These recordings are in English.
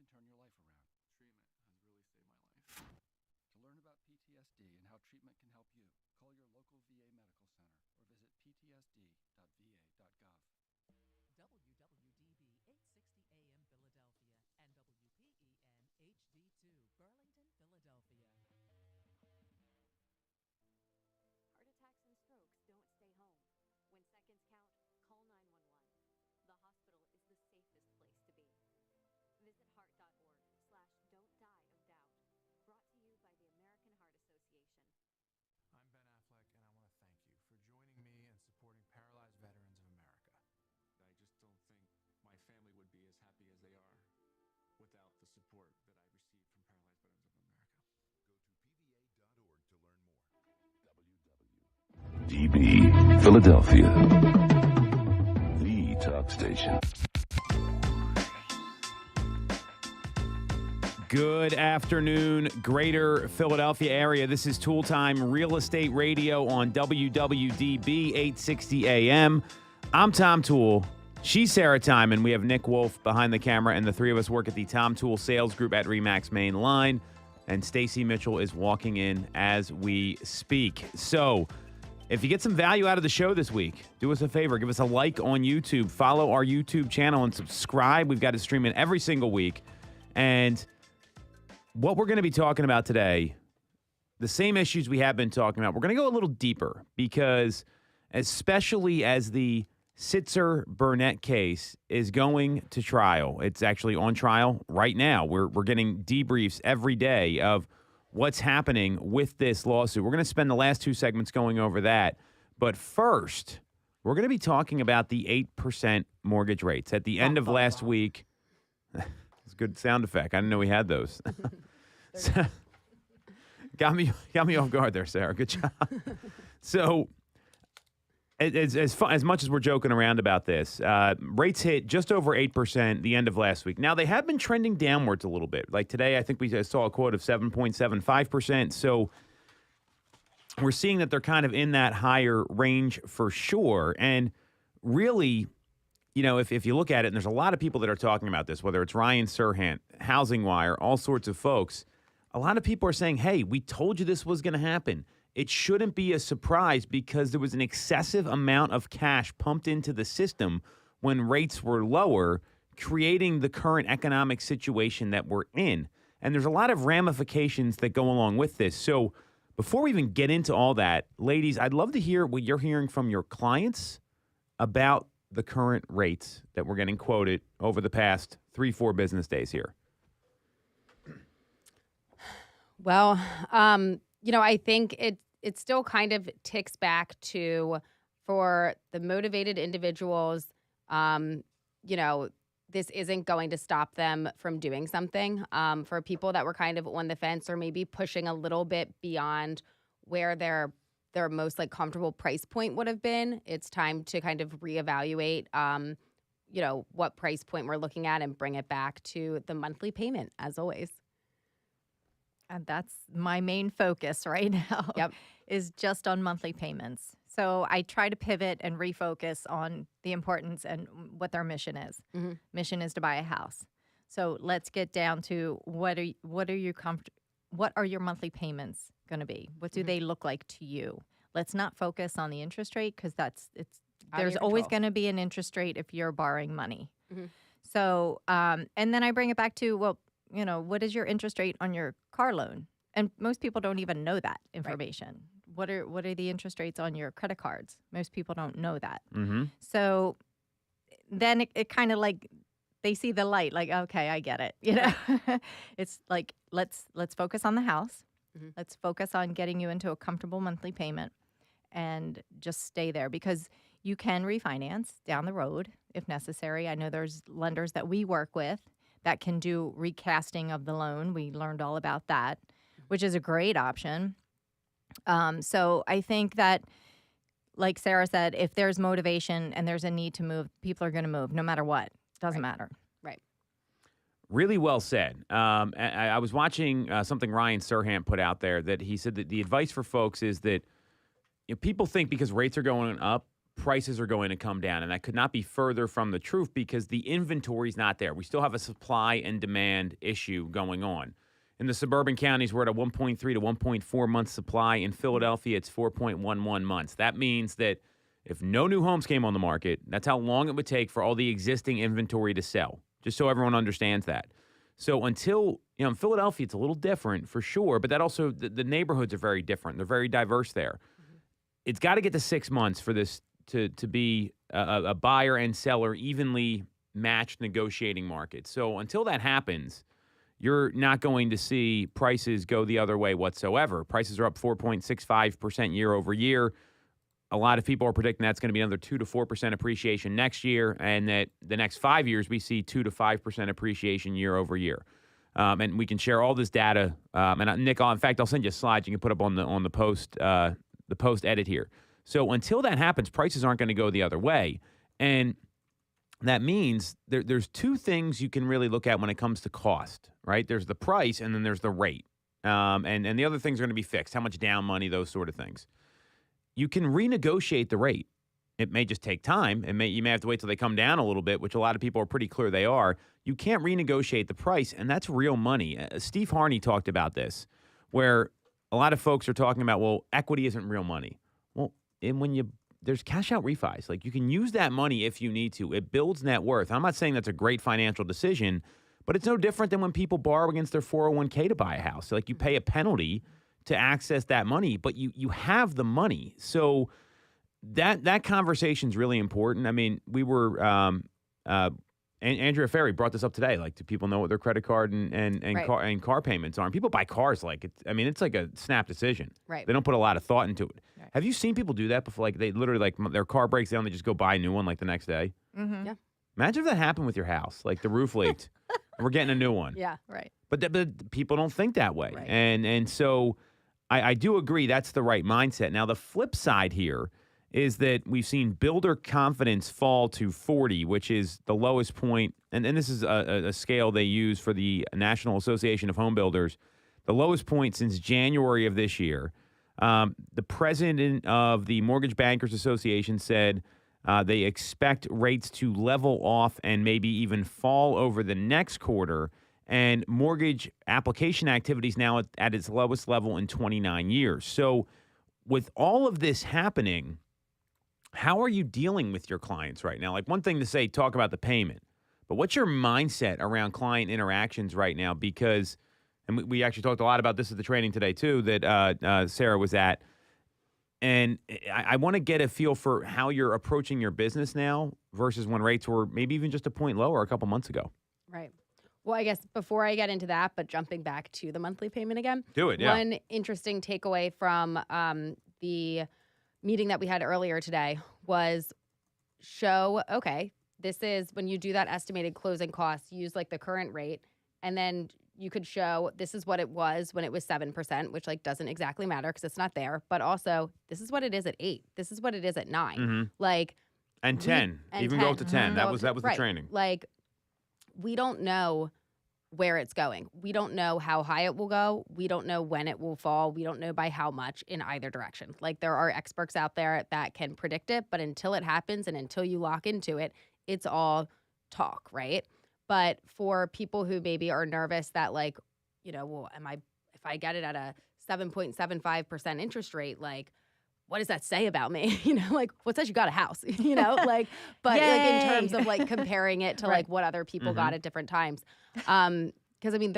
can turn your life around. Treatment has really saved my life. To learn about PTSD and how treatment can help you, call your local VA medical center or visit ptsd.va.gov. WWDB 860 AM Philadelphia and WPEN HD2 Burlington, Philadelphia. Heart attacks and strokes don't stay home. When seconds count, call 911. The hospital is the safest place to be. Visit heart.org/don't die of doubt. Brought to you by the American Heart Association. I'm Ben Affleck, and I want to thank you for joining me in supporting Paralyzed Veterans of America. I just don't think my family would be as happy as they are without the support that I received from Paralyzed Veterans of America. Go to pva.org to learn more. WWDB Philadelphia, the talk station. Good afternoon, Greater Philadelphia area. This is Toole Time Real Estate Radio on WWDB 860 AM. I'm Tom Toole. She's Sarah Timon. We have Nick Wolf behind the camera, and the three of us work at the Tom Toole Sales Group at RE/MAX Main Line. And Stacy Mitchell is walking in as we speak. So, if you get some value out of the show this week, do us a favor. Give us a like on YouTube. Follow our YouTube channel and subscribe. We've got it streaming every single week. And what we're going to be talking about today, the same issues we have been talking about, we're going to go a little deeper because especially as the Sitzer-Burnett case is going to trial, it's actually on trial right now. We're getting debriefs every day of what's happening with this lawsuit. We're going to spend the last two segments going over that. But first, we're going to be talking about the 8% mortgage rates. At the end of last week, it's a good sound effect. I didn't know we had those. So, got me off guard there, Sarah. Good job. So, as much as we're joking around about this, rates hit just over 8% the end of last week. Now, they have been trending downwards a little bit. Like today, I think we saw a quote of 7.75%. So, we're seeing that they're kind of in that higher range for sure. And really, you know, if you look at it, and there's a lot of people that are talking about this, whether it's Ryan Serhant, Housing Wire, all sorts of folks, a lot of people are saying, hey, we told you this was going to happen. It shouldn't be a surprise because there was an excessive amount of cash pumped into the system when rates were lower, creating the current economic situation that we're in. And there's a lot of ramifications that go along with this. So before we even get into all that, ladies, I'd love to hear what you're hearing from your clients about the current rates that we're getting quoted over the past 3-4 business days here. Well, I think it still kind of ticks back to, for the motivated individuals, this isn't going to stop them from doing something. For people that were kind of on the fence or maybe pushing a little bit beyond where their most comfortable price point would have been, it's time to kind of reevaluate, what price point we're looking at and bring it back to the monthly payment as always. And that's my main focus right now. Yep. Is just on monthly payments. So I try to pivot and refocus on the importance and what their mission is. Mm-hmm. Mission is to buy a house. So let's get down to what are your monthly payments going to be? What do they look like to you? Let's not focus on the interest rate because there's always going to be an interest rate if you're borrowing money. Mm-hmm. So and then I bring it back to, what is your interest rate on your car loan? And most people don't even know that information. Right. What are the interest rates on your credit cards? Most people don't know that. Mm-hmm. So then it kind of they see the light, okay, I get it. It's like, let's focus on the house. Mm-hmm. Let's focus on getting you into a comfortable monthly payment and just stay there because you can refinance down the road if necessary. I know there's lenders that we work with that can do recasting of the loan. We learned all about that, which is a great option. So I think that, like Sarah said, if there's motivation and there's a need to move, people are going to move no matter what. Doesn't matter. Right. Really well said. I was watching something Ryan Serhant put out there that he said that the advice for folks is that people think because rates are going up, prices are going to come down. And that could not be further from the truth because the inventory is not there. We still have a supply and demand issue going on. In the suburban counties, we're at a 1.3 to 1.4 month supply. In Philadelphia, it's 4.11 months. That means that if no new homes came on the market, that's how long it would take for all the existing inventory to sell, just so everyone understands that. So until, in Philadelphia, it's a little different for sure, but that also, the neighborhoods are very different. They're very diverse there. Mm-hmm. It's got to get to 6 months for this to be a buyer and seller evenly matched negotiating market. So until that happens, you're not going to see prices go the other way whatsoever. Prices are up 4.65% year over year. A lot of people are predicting that's going to be another 2 to 4% appreciation next year, and that the next 5 years we see 2 to 5% appreciation year over year. And we can share all this data. And Nick, in fact, I'll send you a slide you can put up on the post edit here. So until that happens, prices aren't going to go the other way, and that means there's two things you can really look at when it comes to cost, right? There's the price and then there's the rate. And the other things are going to be fixed, how much down money, those sort of things. You can renegotiate the rate. It may just take time. You may have to wait till they come down a little bit, which a lot of people are pretty clear they are. You can't renegotiate the price, and that's real money. Steve Harney talked about this, where a lot of folks are talking about, well, equity isn't real money. Well, and there's cash out refis. Like, you can use that money if you need to. It builds net worth. I'm not saying that's a great financial decision, but it's no different than when people borrow against their 401k to buy a house. So, like, you pay a penalty to access that money, but you have the money. So that conversation is really important. I mean, we were Andrea Ferry brought this up today. Like, do people know what their credit card and Right. car payments are? And people buy cars like it. I mean, it's like a snap decision. Right. They don't put a lot of thought into it. Right. Have you seen people do that before? Like, they literally, like, their car breaks down, they just go buy a new one like the next day. Mm-hmm. Yeah. Imagine if that happened with your house. Like, the roof leaked, and we're getting a new one. Yeah. Right. But people don't think that way. Right. And so I do agree that's the right mindset. Now, the flip side here is that we've seen builder confidence fall to 40, which is the lowest point. And this is a scale they use for the National Association of Home Builders, the lowest point since January of this year. The president of the Mortgage Bankers Association said they expect rates to level off and maybe even fall over the next quarter. And mortgage application activity is now at its lowest level in 29 years. So with all of this happening, how are you dealing with your clients right now? Like, one thing to say, talk about the payment, but what's your mindset around client interactions right now? Because, and we actually talked a lot about this at the training today too, that Sarah was at. And I want to get a feel for how you're approaching your business now versus when rates were maybe even just a point lower a couple months ago. Right. Well, I guess before I get into that, but jumping back to the monthly payment again. Do it, yeah. One interesting takeaway from the meeting that we had earlier today was okay, this is when you do that estimated closing costs, use like the current rate, and then you could show this is what it was when it was 7%, which like doesn't exactly matter because it's not there, but also this is what it is at 8. This is what it is at 9. Mm-hmm. Like, and 10, even go up to 10. That was the right. training. Like, we don't know where it's going. We don't know how high it will go. We don't know when it will fall. We don't know by how much in either direction. Like, there are experts out there that can predict it, but until it happens and until you lock into it, it's all talk, right? But for people who maybe are nervous that, like, well, if I get it at a 7.75% interest rate, like, what does that say about me? Like, what says you got a house? Like, but like in terms of like comparing it to like what other people got at different times. Because I mean,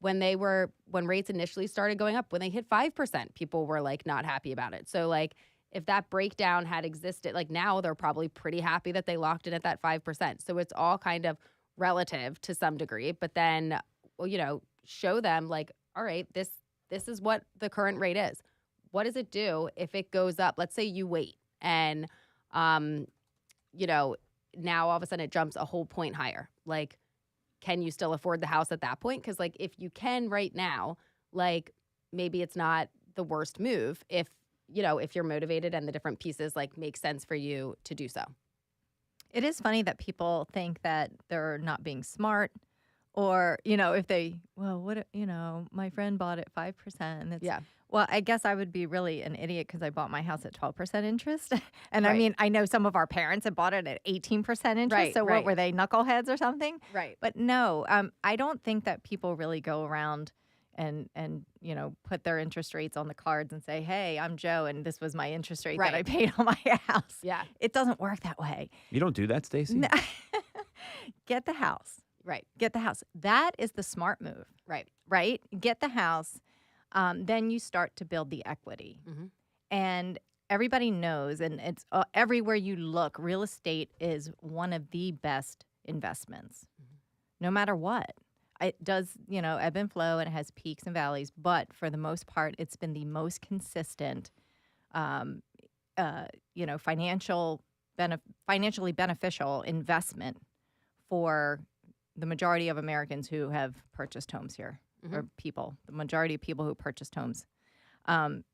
when rates initially started going up, when they hit 5%, people were like not happy about it. So like, if that breakdown had existed, like now they're probably pretty happy that they locked in at that 5%. So it's all kind of relative to some degree, but then, well, show them like, all right, this is what the current rate is. What does it do if it goes up? Let's say you wait and, now all of a sudden it jumps a whole point higher. Like, can you still afford the house at that point? Because like, if you can right now, like maybe it's not the worst move if you're motivated and the different pieces like make sense for you to do so. It is funny that people think that they're not being smart Or, if they, well, my friend bought it 5%. And it's, Yeah. Well, I guess I would be really an idiot because I bought my house at 12% interest. And I Right. mean, I know some of our parents had bought it at 18% interest. Right, So right. what were they, knuckleheads or something? Right. But no, I don't think that people really go around and put their interest rates on the cards and say, hey, I'm Joe, and this was my interest rate that I Right. paid on my house. Yeah. It doesn't work that way. You don't do that, Stacey? No. Get the house. Right. Get the house. That is the smart move, Right. right? Get the house. Then you start to build the equity. Mhm. And everybody knows, and it's everywhere you look, real estate is one of the best investments, no matter what. It does, ebb and flow, and it has peaks and valleys. But for the most part, it's been the most consistent, financially beneficial investment for the majority of Americans who have purchased homes here, or the majority of people who purchased homes.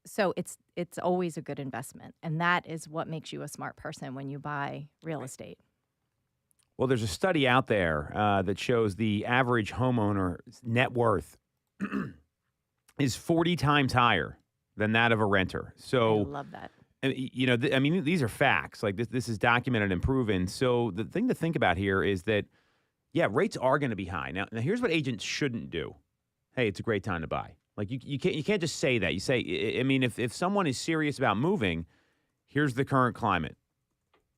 So it's always a good investment, and that is what makes you a smart person when you buy real estate. Well, there's a study out there that shows the average homeowner's net worth is 40 times higher than that of a renter. So I love that. These are facts. Like this is documented and proven. So the thing to think about here is that, yeah, rates are going to be high. Now, here's what agents shouldn't do. Hey, it's a great time to buy. Like you can't just say that. You say, if someone is serious about moving, here's the current climate.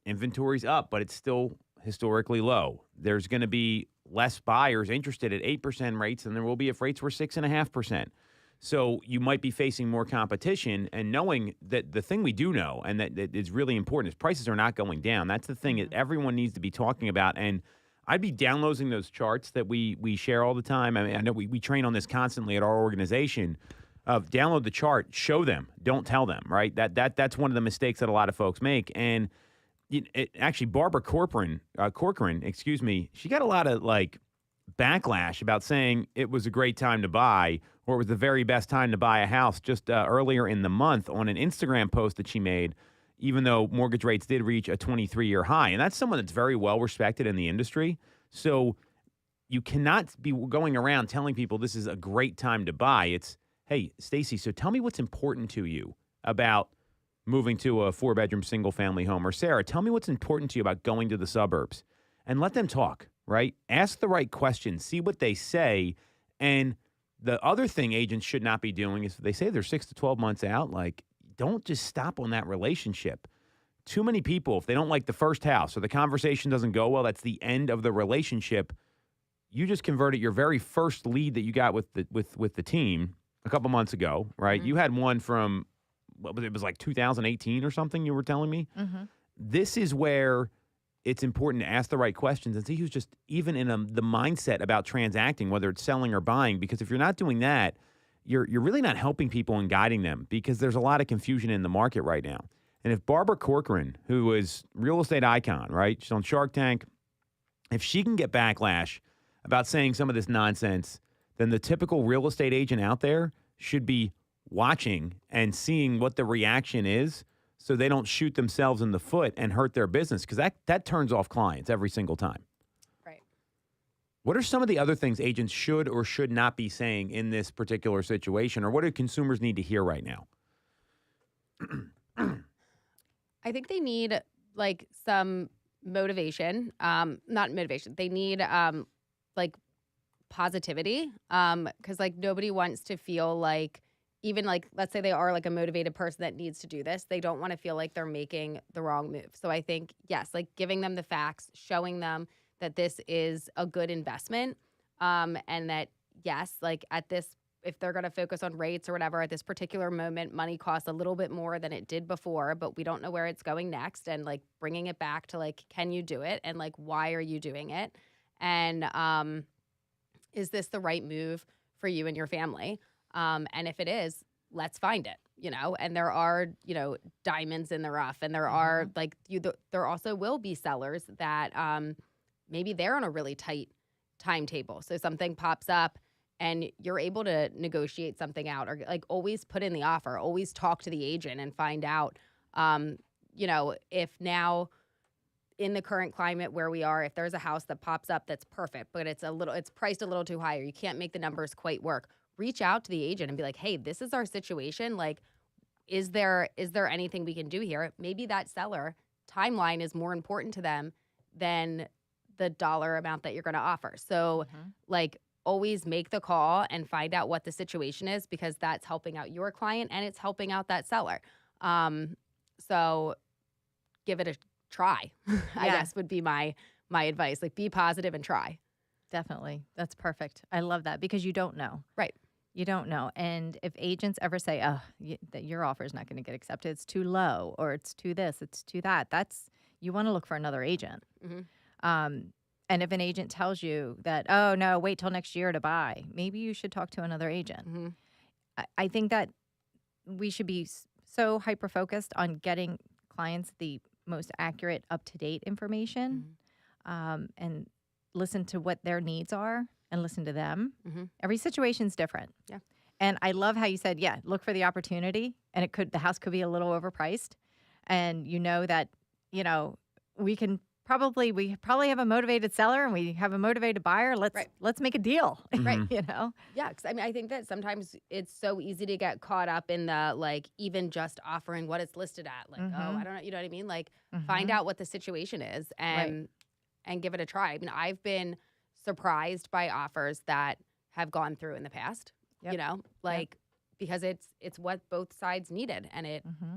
Inventory's up, but it's still historically low. There's going to be less buyers interested at 8% rates than there will be if rates were 6.5%. So you might be facing more competition, and knowing that the thing we do know, and that is really important, is prices are not going down. That's the thing that everyone needs to be talking about. And I'd be downloading those charts that we share all the time. I mean, I know we train on this constantly at our organization. Download the chart, show them, don't tell them, right? That's one of the mistakes that a lot of folks make. And actually, Barbara Corcoran, she got a lot of backlash about saying it was a great time to buy, or it was the very best time to buy a house just earlier in the month on an Instagram post that she made, even though mortgage rates did reach a 23-year high. And that's someone that's very well respected in the industry. So you cannot be going around telling people this is a great time to buy. It's, hey, Stacey, so tell me what's important to you about moving to a 4-bedroom single-family home. Or Sarah, tell me what's important to you about going to the suburbs. And let them talk, right? Ask the right questions. See what they say. And the other thing agents should not be doing is, they say they're 6 to 12 months out. Don't just stop on that relationship. Too many people, if they don't like the first house or the conversation doesn't go well, that's the end of the relationship. You just converted your very first lead that you got with the team a couple months ago, right? Mm-hmm. You had one from, it was 2018 or something, you were telling me? Mm-hmm. This is where it's important to ask the right questions and see who's just even in the mindset about transacting, whether it's selling or buying. Because if you're not doing that, you're really not helping people and guiding them, because there's a lot of confusion in the market right now. And if Barbara Corcoran, who is real estate icon, right? She's on Shark Tank. If she can get backlash about saying some of this nonsense, then the typical real estate agent out there should be watching and seeing what the reaction is, so they don't shoot themselves in the foot and hurt their business, because that turns off clients every single time. Right. What are some of the other things agents should or should not be saying in this particular situation, or what do consumers need to hear right now? I think they need some motivation. Not motivation. They need positivity. Because nobody wants to feel even let's say they are a motivated person that needs to do this, they don't want to feel like they're making the wrong move. So I think, yes, giving them the facts, showing them that this is a good investment, and that, yes, at this, if they're going to focus on rates or whatever, at this particular moment, money costs a little bit more than it did before, but we don't know where it's going next, and bringing it back to can you do it, and why are you doing it, and is this the right move for you and your family? And if it is, let's find it, and there are, diamonds in the rough, and there are there also will be sellers that maybe they're on a really tight timetable. So something pops up and you're able to negotiate something out, or always put in the offer, always talk to the agent and find out, if now in the current climate where we are, if there's a house that pops up that's perfect, but it's priced a little too high, or you can't make the numbers quite work, reach out to the agent and be like, hey, this is our situation. Like, is there anything we can do here? Maybe that seller timeline is more important to them than the dollar amount that you're going to offer. So like, always make the call and find out what the situation is, because that's helping out your client and it's helping out that seller. So give it a try, I guess would be my advice. Like, be positive and try. Definitely. That's perfect. I love that, because you don't know. Right. You don't know. And if agents ever say, that your offer is not going to get accepted, it's too low, or it's too this, it's too that, you want to look for another agent. And if an agent tells you that, oh, no, wait till next year to buy, maybe you should talk to another agent. I think that we should be so hyper-focused on getting clients the most accurate, up-to-date information, and listen to what their needs are and listen to them. Every situation's different. Yeah. And I love how you said, look for the opportunity, and the house could be a little overpriced. And you know that, we probably have a motivated seller and we have a motivated buyer. Let's make a deal. Right. Yeah. Cause I mean, I think that sometimes it's so easy to get caught up in the, like, even just offering what it's listed at. Like, oh, I don't know. You know what I mean? Like, find out what the situation is and give it a try. I mean, I've been surprised by offers that have gone through in the past, because it's what both sides needed, and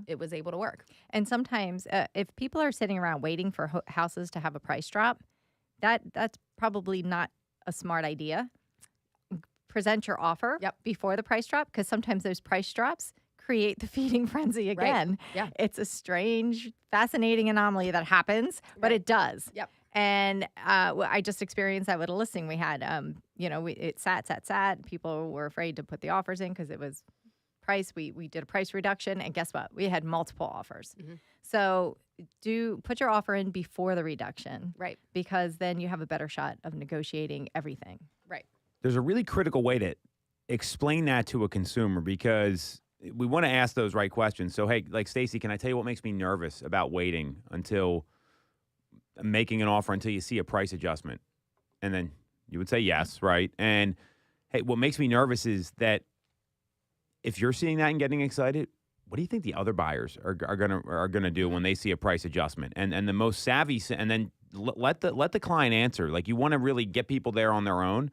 it was able to work. And sometimes if people are sitting around waiting for houses to have a price drop, that's probably not a smart idea. Present your offer before the price drop, because sometimes those price drops create the feeding frenzy again. Right. Yeah. It's a strange, fascinating anomaly that happens, but it does. Yep. And I just experienced that with a listing we had. It sat. People were afraid to put the offers in because it was price. We did a price reduction, and guess what? We had multiple offers. So put your offer in before the reduction, right? Because then you have a better shot of negotiating everything. Right. There's a really critical way to explain that to a consumer, because we want to ask those right questions. So, hey, like, Stacey, can I tell you what makes me nervous about waiting until making an offer until you see a price adjustment? And then you would say yes, right? And hey, what makes me nervous is that if you're seeing that and getting excited, what do you think the other buyers are gonna do when they see a price adjustment? And the most savvy, and then let the client answer. Like, you want to really get people there on their own,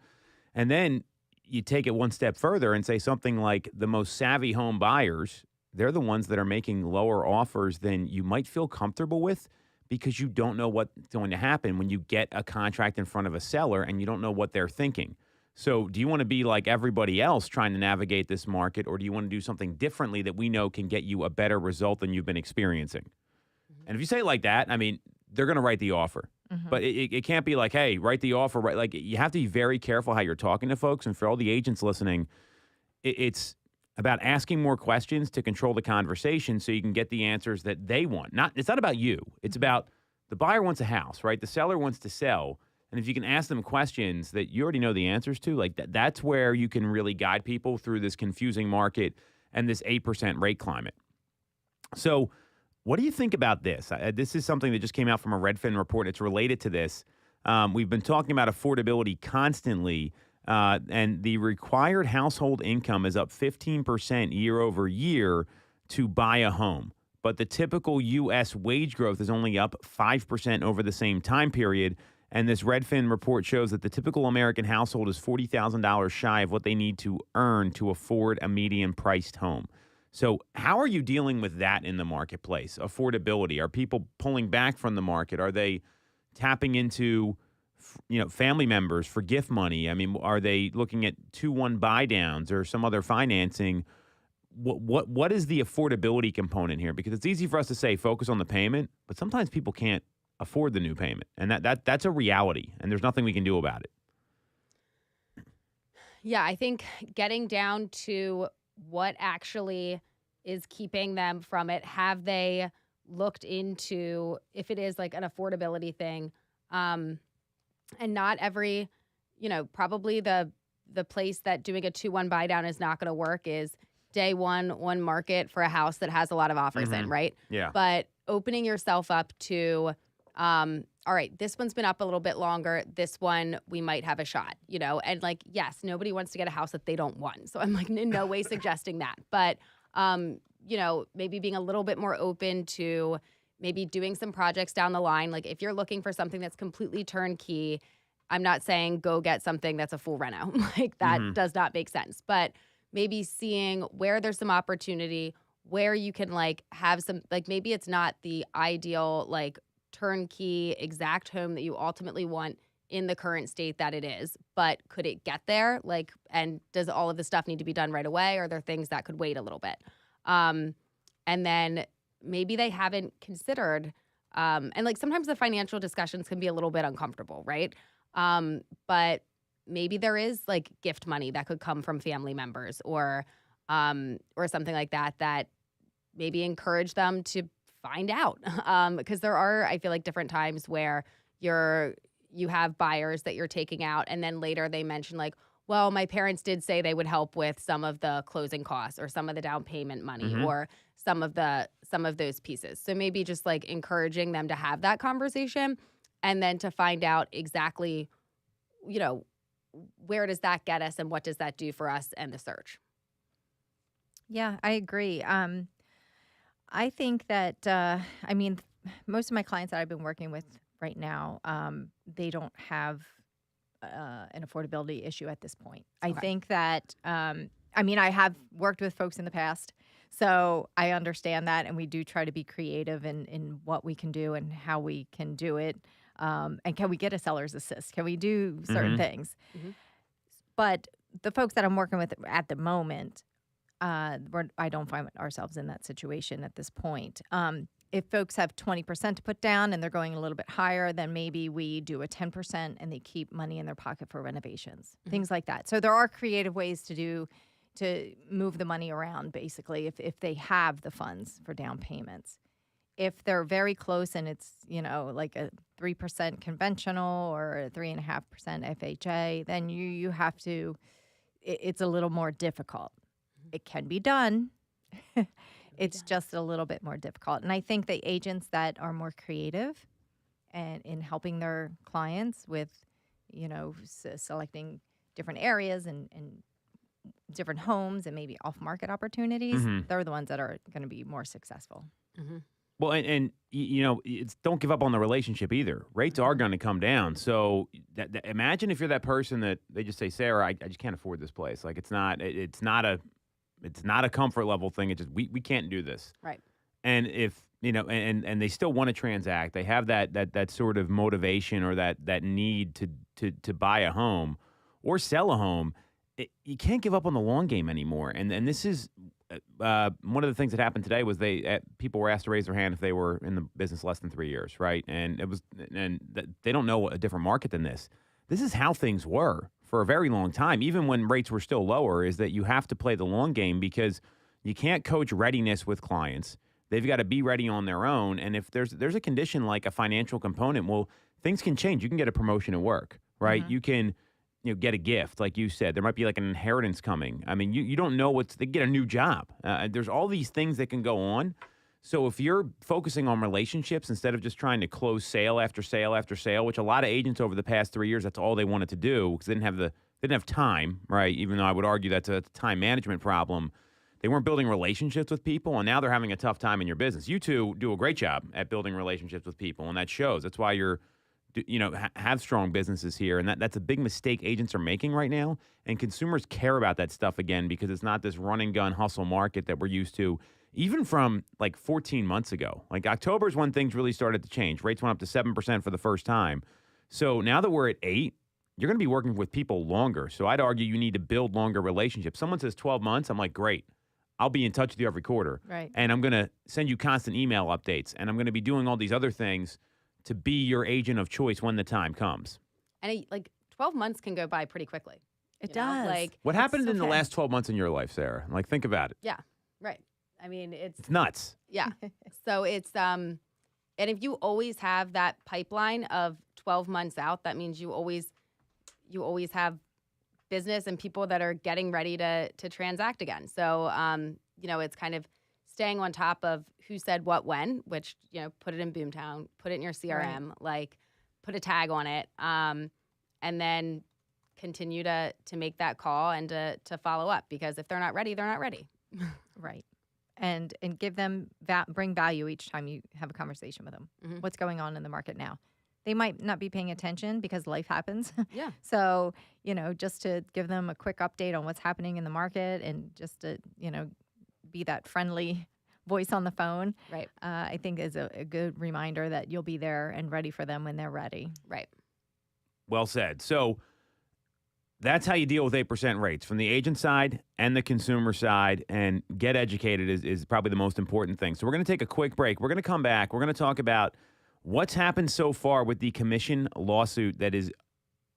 and then you take it one step further and say something like, the most savvy home buyers, they're the ones that are making lower offers than you might feel comfortable with, because you don't know what's going to happen when you get a contract in front of a seller and you don't know what they're thinking. So do you want to be like everybody else trying to navigate this market, or do you want to do something differently that we know can get you a better result than you've been experiencing? And if you say it like that, I mean, they're going to write the offer. But it can't be like, hey, write the offer. Right? Like, you have to be very careful how you're talking to folks. And for all the agents listening, it's about asking more questions to control the conversation so you can get the answers that they want. It's not about you. It's about the buyer wants a house, right? The seller wants to sell. And if you can ask them questions that you already know the answers to, like, that's where you can really guide people through this confusing market and this 8% rate climate. So what do you think about this? This is something that just came out from a Redfin report. It's related to this. We've been talking about affordability constantly. And the required household income is up 15% year over year to buy a home. But the typical U.S. wage growth is only up 5% over the same time period. And this Redfin report shows that the typical American household is $40,000 shy of what they need to earn to afford a median-priced home. So how are you dealing with that in the marketplace? Affordability. Are people pulling back from the market? Are they tapping into family members for gift money? I mean, are they looking at 2-1 buy downs or some other financing? What is the affordability component here? Because it's easy for us to say focus on the payment, but sometimes people can't afford the new payment, and that's a reality, and there's nothing we can do about it. Yeah, I think getting down to what actually is keeping them from it. Have they looked into if it is like an affordability thing? And not every, probably the place that doing a 2-1 buy down is not going to work is day one market for a house that has a lot of offers in, right? Yeah. But opening yourself up to all right, this one's been up a little bit longer. This one, we might have a shot, and like, yes, nobody wants to get a house that they don't want. So I'm like in no way suggesting that, but, maybe being a little bit more open to maybe doing some projects down the line. Like if you're looking for something that's completely turnkey, I'm not saying go get something that's a full reno. Like that does not make sense, but maybe seeing where there's some opportunity, where you can like have some, like maybe it's not the ideal, like turnkey exact home that you ultimately want in the current state that it is, but could it get there? Like, and does all of the stuff need to be done right away? Or are there things that could wait a little bit? And then maybe they haven't considered, and like sometimes the financial discussions can be a little bit uncomfortable, right? But maybe there is like gift money that could come from family members or something like that, that maybe encourage them to find out. Because there are, I feel like, different times where you have buyers that you're taking out, and then later they mention like, well, my parents did say they would help with some of the closing costs or some of the down payment money or some of those pieces. So maybe just like encouraging them to have that conversation and then to find out exactly, where does that get us and what does that do for us and the search? Yeah, I agree. I think that, most of my clients that I've been working with right now, they don't have an affordability issue at this point. I think that, I have worked with folks in the past, so I understand that, and we do try to be creative in what we can do and how we can do it. And can we get a seller's assist? Can we do certain things? But the folks that I'm working with at the moment, I don't find ourselves in that situation at this point. If folks have 20% to put down and they're going a little bit higher, then maybe we do a 10% and they keep money in their pocket for renovations, things like that. So there are creative ways to move the money around, basically, if they have the funds for down payments. If they're very close and it's, like a 3% conventional or a 3.5% FHA, then you have to, it's a little more difficult. It can be done. It's just a little bit more difficult. And I think the agents that are more creative and in helping their clients with, selecting different areas and different homes and maybe off-market opportunities, they're the ones that are going to be more successful. Well, and don't give up on the relationship either. Rates are going to come down. So imagine if you're that person that they just say, Sarah, I just can't afford this place. Like it's not a comfort level thing. It's just we can't do this. Right. And if and they still want to transact, they have that sort of motivation or that need to buy a home or sell a home. You can't give up on the long game anymore. And this is one of the things that happened today was people were asked to raise their hand if they were in the business less than 3 years, right? And they don't know a different market than this. This is how things were for a very long time, even when rates were still lower, is that you have to play the long game because you can't coach readiness with clients. They've got to be ready on their own. And if there's a condition like a financial component, well, things can change. You can get a promotion at work, right? You can get a gift, like you said. There might be like an inheritance coming. I mean, you don't know they get a new job. There's all these things that can go on. So if you're focusing on relationships instead of just trying to close sale after sale after sale, which a lot of agents over the past 3 years, that's all they wanted to do because they didn't have time, right? Even though I would argue that's a time management problem. They weren't building relationships with people, and now they're having a tough time in your business. You two do a great job at building relationships with people, and that shows. That's why you're have strong businesses here, and that's a big mistake agents are making right now. And consumers care about that stuff again because it's not this run and gun hustle market that we're used to, even from like 14 months ago. Like October is when things really started to change. Rates went up to 7% for the first time. So now that we're at 8%, you're going to be working with people longer. So I'd argue you need to build longer relationships. Someone says 12 months, I'm like, great. I'll be in touch with you every quarter. Right. And I'm going to send you constant email updates, and I'm going to be doing all these other things to be your agent of choice when the time comes. And 12 months can go by pretty quickly. It does. What happened in the last 12 months in your life, Sarah? Like, think about it. Yeah, right. I mean, it's nuts. Yeah. So it's and if you always have that pipeline of 12 months out, that means you always have business and people that are getting ready to transact again. So it's kind of staying on top of who said what when, which, put it in Boomtown, put it in your CRM, like put a tag on it, and then continue to make that call and to follow up, because if they're not ready, they're not ready. Right. And give them bring value each time you have a conversation with them. Mm-hmm. What's going on in the market now? They might not be paying attention because life happens. Yeah. So, just to give them a quick update on what's happening in the market, and just to, be that friendly voice on the phone, Right. I think is a good reminder that you'll be there and ready for them when they're ready. Right. Well said. So that's how you deal with 8% rates from the agent side and the consumer side, and get educated is probably the most important thing. So we're going to take a quick break. We're going to come back. We're going to talk about what's happened so far with the commission lawsuit that is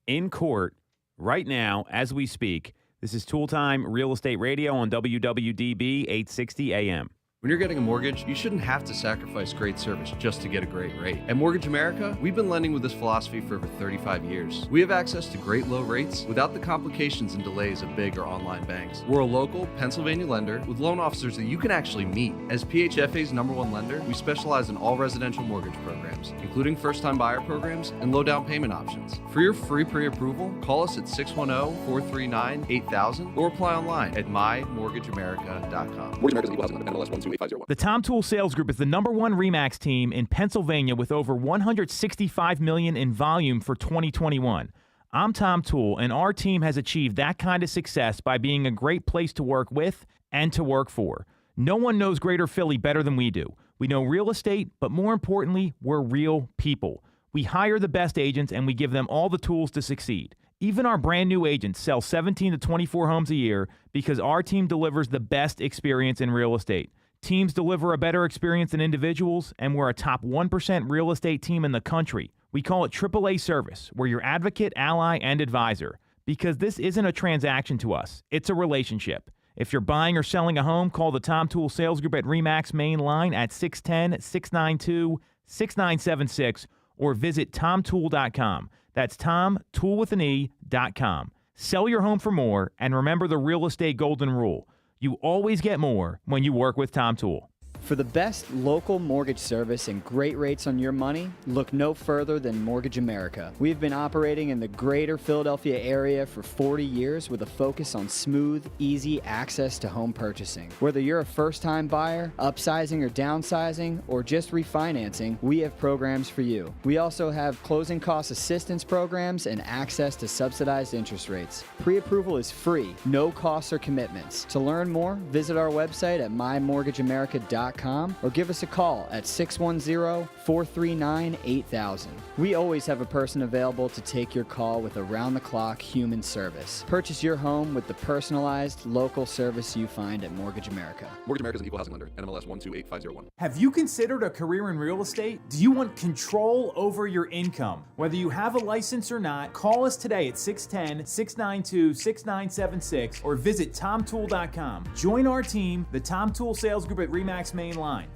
in court right now as we speak. This is Toole Time Real Estate Radio on WWDB 860 AM. When you're getting a mortgage, you shouldn't have to sacrifice great service just to get a great rate. At Mortgage America, we've been lending with this philosophy for over 35 years. We have access to great low rates without the complications and delays of big or online banks. We're a local Pennsylvania lender with loan officers that you can actually meet. As PHFA's #1 lender, we specialize in all residential mortgage programs, including first-time buyer programs and low down payment options. For your free pre-approval, call us at 610-439-8000 or apply online at mymortgageamerica.com. Mortgage America's equal housing lender, NMLS 1285001. The Tom Toole Sales Group is the #1 RE/MAX team in Pennsylvania with over $165 million in volume for 2021. I'm Tom Toole, and our team has achieved that kind of success by being a great place to work with and to work for. No one knows Greater Philly better than we do. We know real estate, but more importantly, we're real people. We hire the best agents, and we give them all the tools to succeed. Even our brand new agents sell 17 to 24 homes a year because our team delivers the best experience in real estate. Teams deliver a better experience than individuals, and we're a top 1% real estate team in the country. We call it AAA service. We're your advocate, ally, and advisor, because this isn't a transaction to us. It's a relationship. If you're buying or selling a home, call the Tom Toole Sales Group at RE/MAX main line at 610-692-6976 or visit tomtoole.com. That's tomtoole.com. Sell your home for more, and remember the real estate golden rule. You always get more when you work with Tom Toole. For the best local mortgage service and great rates on your money, look no further than Mortgage America. We've been operating in the greater Philadelphia area for 40 years with a focus on smooth, easy access to home purchasing. Whether you're a first-time buyer, upsizing or downsizing, or just refinancing, we have programs for you. We also have closing cost assistance programs and access to subsidized interest rates. Pre-approval is free, no costs or commitments. To learn more, visit our website at mymortgageamerica.com or give us a call at 610-439-8000. We always have a person available to take your call with around-the-clock human service. Purchase your home with the personalized, local service you find at Mortgage America. Mortgage America's an equal housing lender, NMLS 128501. Have you considered a career in real estate? Do you want control over your income? Whether you have a license or not, call us today at 610-692-6976 or visit tomtoole.com. Join our team, the Tom Toole Sales Group at RE/MAX main line.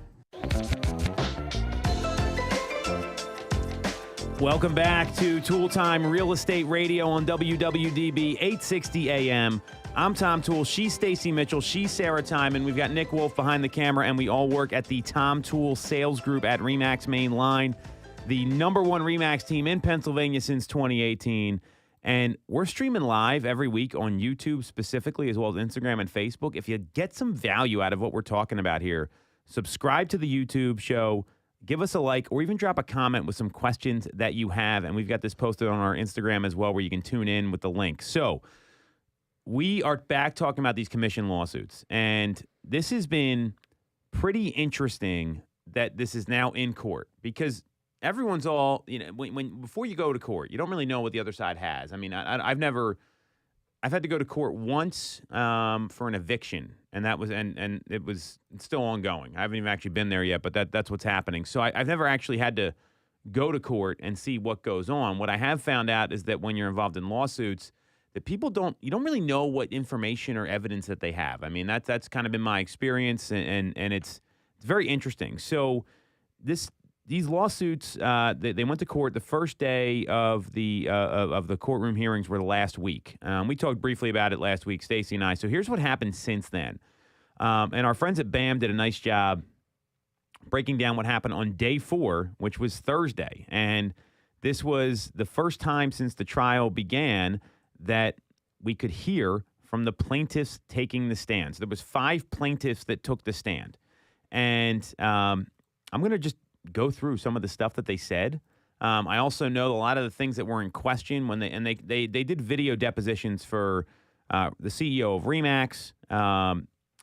Welcome back to Toole Time Real Estate Radio on WWDB 860 AM. I'm Tom Toole. She's Stacy Mitchell. She's Sarah Timon. We've got Nick Wolf behind the camera, and we all work at the Tom Toole Sales Group at RE/MAX main line, the #1 RE/MAX team in Pennsylvania since 2018. And we're streaming live every week on YouTube specifically, as well as Instagram and Facebook. If you get some value out of what we're talking about here, subscribe to the YouTube show, give us a like, or even drop a comment with some questions that you have. And we've got this posted on our Instagram as well, where you can tune in with the link. So we are back talking about these commission lawsuits. And this has been pretty interesting that this is now in court, because everyone's all, before you go to court, you don't really know what the other side has. I mean, I've had to go to court once for an eviction, and that was, and it's still ongoing. I haven't even actually been there yet, but that's what's happening. So I've never actually had to go to court and see what goes on. What I have found out is that when you're involved in lawsuits, that you don't really know what information or evidence that they have. I mean, that's kind of been my experience, and it's very interesting. So these lawsuits, they went to court. The first day of the courtroom hearings were the last week. We talked briefly about it last week, Stacey and I. So here's what happened since then. And our friends at BAM did a nice job breaking down what happened on day 4, which was Thursday. And this was the first time since the trial began that we could hear from the plaintiffs taking the stand. So there was 5 plaintiffs that took the stand. And I'm going to just go through some of the stuff that they said. I also know a lot of the things that were in question when they did video depositions for the CEO of Remax,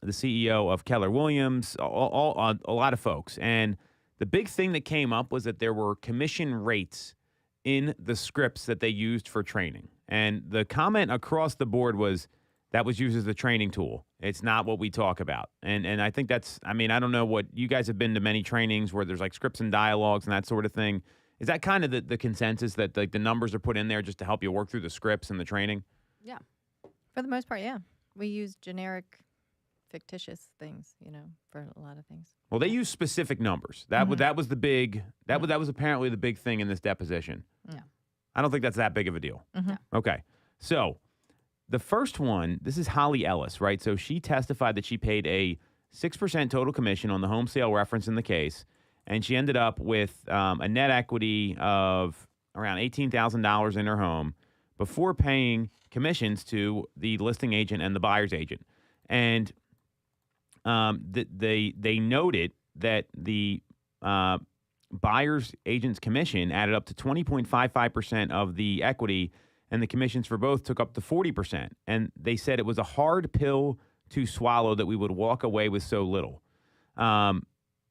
the CEO of Keller Williams, a lot of folks. And the big thing that came up was that there were commission rates in the scripts that they used for training. And the comment across the board was that was used as a training tool. It's not what we talk about. And I think that's, I mean, I don't know what, you guys have been to many trainings where there's like scripts and dialogues and that sort of thing. Is that kind of the consensus that like the numbers are put in there just to help you work through the scripts and the training? Yeah. For the most part, yeah. We use generic, fictitious things, for a lot of things. Well, they use specific numbers. That was the big, that was apparently the big thing in this deposition. Yeah. I don't think that's that big of a deal. Mm-hmm. Okay. So the first one, this is Holly Ellis, right? So she testified that she paid a 6% total commission on the home sale reference in the case, and she ended up with a net equity of around $18,000 in her home before paying commissions to the listing agent and the buyer's agent. And they noted that the buyer's agent's commission added up to 20.55% of the equity, and the commissions for both took up to 40%. And they said it was a hard pill to swallow that we would walk away with so little.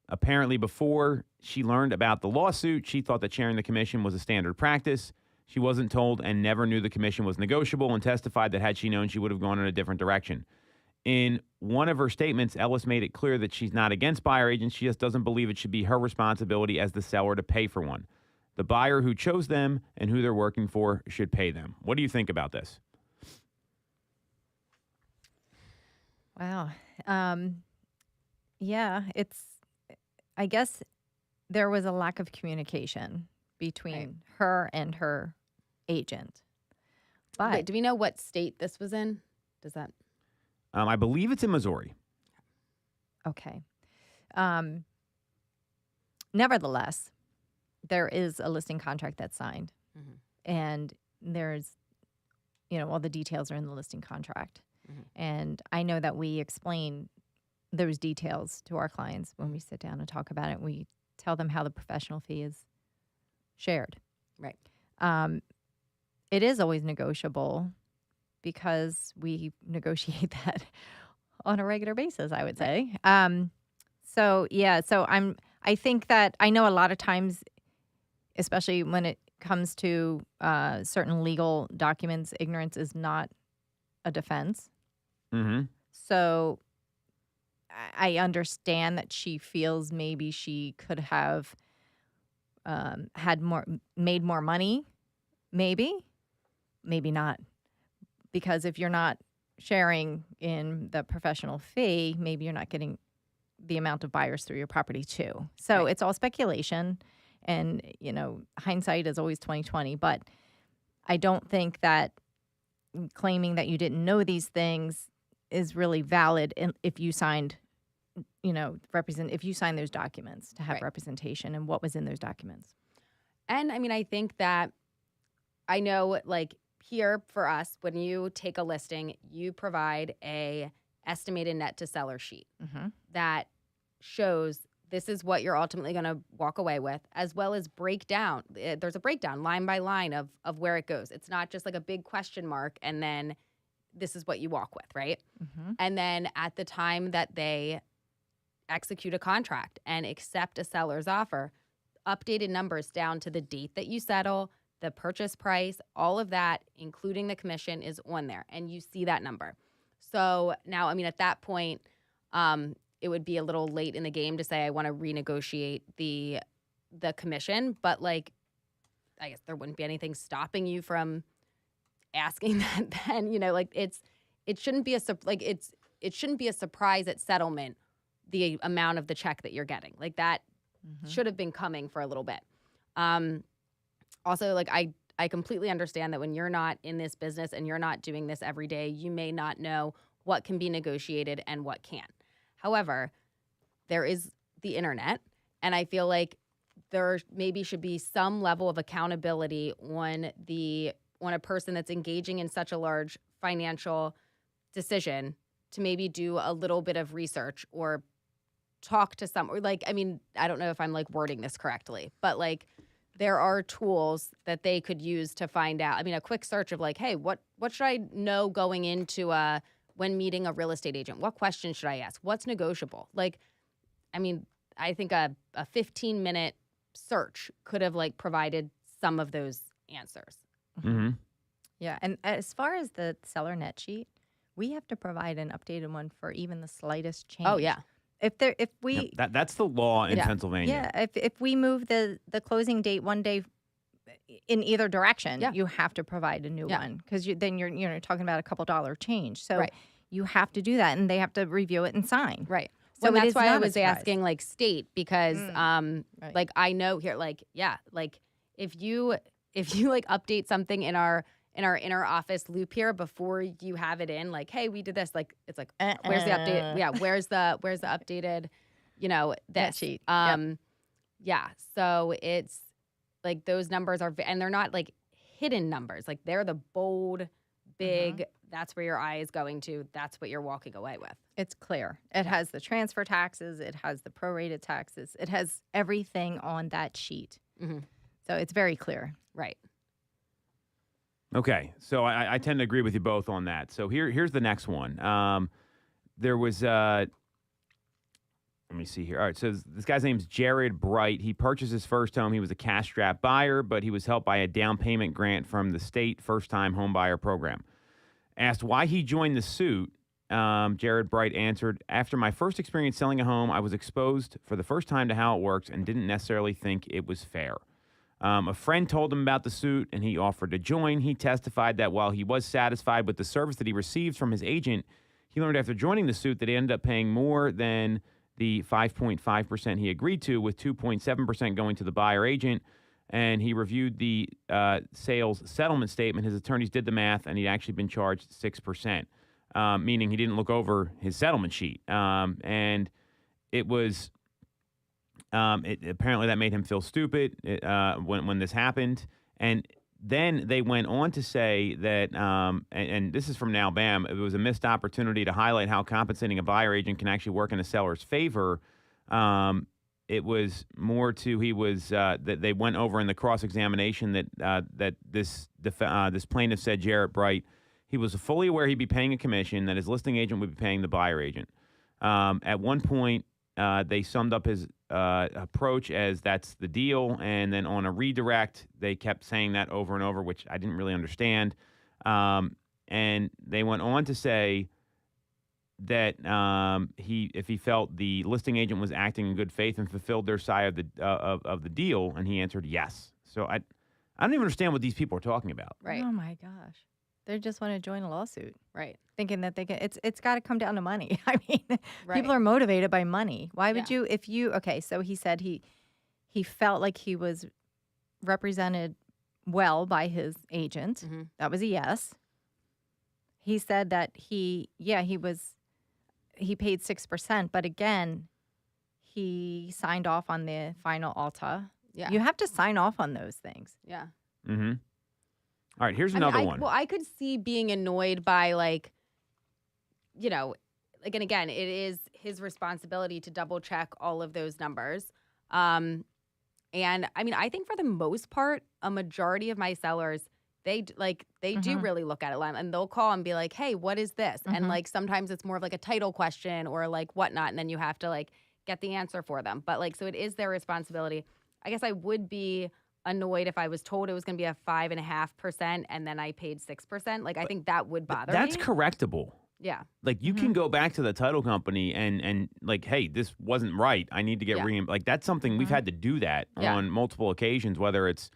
Apparently, before she learned about the lawsuit, she thought that sharing the commission was a standard practice. She wasn't told and never knew the commission was negotiable, and testified that had she known, she would have gone in a different direction. In one of her statements, Ellis made it clear that she's not against buyer agents. She just doesn't believe it should be her responsibility as the seller to pay for one. The buyer who chose them and who they're working for should pay them. What do you think about this? Wow. Yeah, I guess there was a lack of communication between her and her agent. But Wait, do we know what state this was in? Does that? I believe it's in Missouri. Okay. Nevertheless, there is a listing contract that's signed, and there's, all the details are in the listing contract. And I know that we explain those details to our clients when we sit down and talk about it. We tell them how the professional fee is shared. Right. It is always negotiable because we negotiate that on a regular basis, I would say. I think that I know a lot of times, especially when it comes to certain legal documents, ignorance is not a defense. Mm-hmm. So I understand that she feels maybe she could have made more money, maybe not. Because if you're not sharing in the professional fee, maybe you're not getting the amount of buyers through your property too. So It's all speculation, and hindsight is always 20/20. But I don't think that claiming that you didn't know these things is really valid if you signed, if you signed those documents to have representation and what was in those documents. And I mean, I think that I know, like, here for us, when you take a listing, you provide a estimated net to seller sheet that shows this is what you're ultimately going to walk away with, as well as breakdown. There's a breakdown line by line of where it goes. It's not just like a big question mark and then this is what you walk with, right? And then at the time that they execute a contract and accept a seller's offer, updated numbers down to the date that you settle, the purchase price, all of that, including the commission, is on there, and you see that number. So now, I mean, at that point, it would be a little late in the game to say I want to renegotiate the commission, but like, I guess there wouldn't be anything stopping you from asking that. Then it shouldn't be it shouldn't be a surprise at settlement the amount of the check that you're getting. Like that should have been coming for a little bit. Also, like I completely understand that when you're not in this business and you're not doing this every day, you may not know what can be negotiated and what can't. However, there is the internet, and I feel like there maybe should be some level of accountability on a person that's engaging in such a large financial decision to maybe do a little bit of research or talk to some, or like, I mean, I don't know if I'm like wording this correctly, but like there are tools that they could use to find out. I mean, a quick search of like, hey, what should I know going into when meeting a real estate agent? What questions should I ask? What's negotiable? Like, I mean, I think a 15-minute search could have like provided some of those answers. Mm-hmm. Yeah, and as far as the seller net sheet, we have to provide an updated one for even the slightest change. Oh yeah. If we That's the law in Pennsylvania. Yeah, if we move the closing date one day in either direction, Yeah. you have to provide a new Yeah. one because then you're talking about a couple dollar change. So Right. you have to do that, and they have to review it and sign. Right. So So it that's is why I not a was surprise. asking like state because Right. like I know here like like if you like update something in our inner office loop here before you have it in, like, hey, we did this, like it's like where's the update? Yeah, where's the updated, Net this sheet. Yeah. So it's like those numbers are and they're not like hidden numbers. Like they're the bold, big, that's where your eye is going to. That's what you're walking away with. It's clear. It has the transfer taxes. It has the prorated taxes. It has everything on that sheet. Mhm. So it's very clear. Right. Okay, so I tend to agree with you both on that. So here's the next one. There was let me see here. All right, so this guy's name's Jared Bright. He purchased his first home. He was a cash-strapped buyer, but he was helped by a down payment grant from the state first-time home buyer program. Asked why he joined the suit, Jared Bright answered, after my first experience selling a home, I was exposed for the first time to how it works and didn't necessarily think it was fair. A friend told him about the suit, and he offered to join. He testified that while he was satisfied with the service that he received from his agent, he learned after joining the suit that he ended up paying more than the 5.5% he agreed to, with 2.7% going to the buyer agent. And he reviewed the sales settlement statement. His attorneys did the math, and he'd actually been charged 6%, meaning he didn't look over his settlement sheet. And it was... apparently that made him feel stupid when this happened. And then they went on to say that, and this is from Now Bam, it was a missed opportunity to highlight how compensating a buyer agent can actually work in a seller's favor. It was more to that they went over in the cross-examination that this plaintiff said, Jarrett Bright, he was fully aware he'd be paying a commission, that his listing agent would be paying the buyer agent. At one point, they summed up his approach as that's the deal, and then on a redirect, they kept saying that over and over, which I didn't really understand. And they went on to say that if he felt the listing agent was acting in good faith and fulfilled their side of the deal, and he answered yes. So I don't even understand what these people are talking about. Right. Oh my gosh. They just want to join a lawsuit. Right. Thinking that they can, it's got to come down to money. I mean, Right. people are motivated by money. Why would Yeah. okay, so he said he felt like he was represented well by his agent. Mm-hmm. That was a yes. He said that he paid 6%, but again, he signed off on the final ALTA. Yeah. You have to sign off on those things. Yeah. Mm-hmm. All right, here's I mean, another one. Well, I could see being annoyed by like, and again, it is his responsibility to double check all of those numbers. And I mean, I think for the most part, a majority of my sellers, they do really look at it, and they'll call and be like, "Hey, what is this?" And like sometimes it's more of like a title question or like whatnot, and then you have to like get the answer for them. But like, so it is their responsibility. I guess I would be annoyed if I was told it was going to be a 5.5% and then I paid 6%. Like, I think that would bother me. That's correctable. Yeah. Like, you can go back to the title company and like, hey, this wasn't right. I need to get like, that's something we've had to do that on multiple occasions, whether it's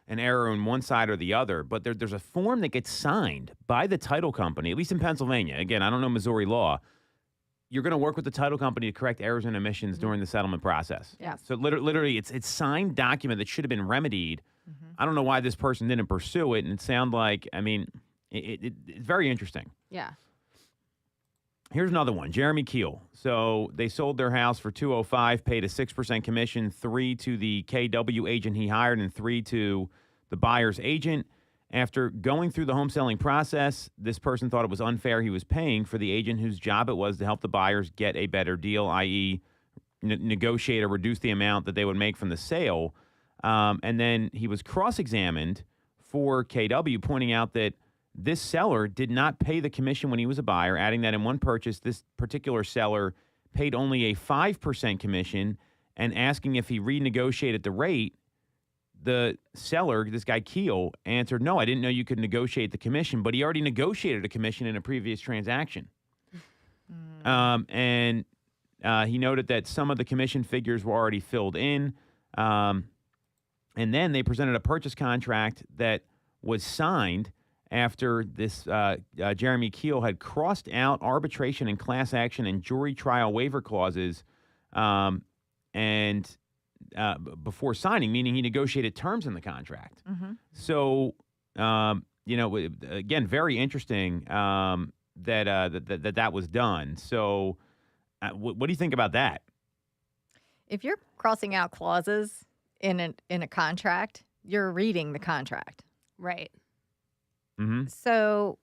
an error on one side or the other. But there's a form that gets signed by the title company, at least in Pennsylvania. Again, I don't know Missouri law. You're going to work with the title company to correct errors and omissions during the settlement process. Yeah. So literally, it's signed document that should have been remedied. I don't know why this person didn't pursue it, and it sounded like, I mean, it's very interesting. Yeah. Here's another one. Jeremy Keel. So they sold their house for $205, paid a 6% commission, 3 to the KW agent he hired, and 3 to the buyer's agent. After going through the home selling process, this person thought it was unfair he was paying for the agent whose job it was to help the buyers get a better deal, i.e., negotiate or reduce the amount that they would make from the sale. And then he was cross-examined for KW, pointing out that this seller did not pay the commission when he was a buyer, adding that in one purchase, this particular seller paid only a 5% commission, and asking if he renegotiated the rate. The seller, this guy Keel, answered, no, I didn't know you could negotiate the commission, but he already negotiated a commission in a previous transaction. And he noted that some of the commission figures were already filled in. And then they presented a purchase contract that was signed after this Jeremy Keel had crossed out arbitration and class action and jury trial waiver clauses before signing, meaning he negotiated terms in the contract. So, again, very interesting that was done. So what do you think about that? If you're crossing out clauses in a contract, you're reading the contract. Right. Mm-hmm. So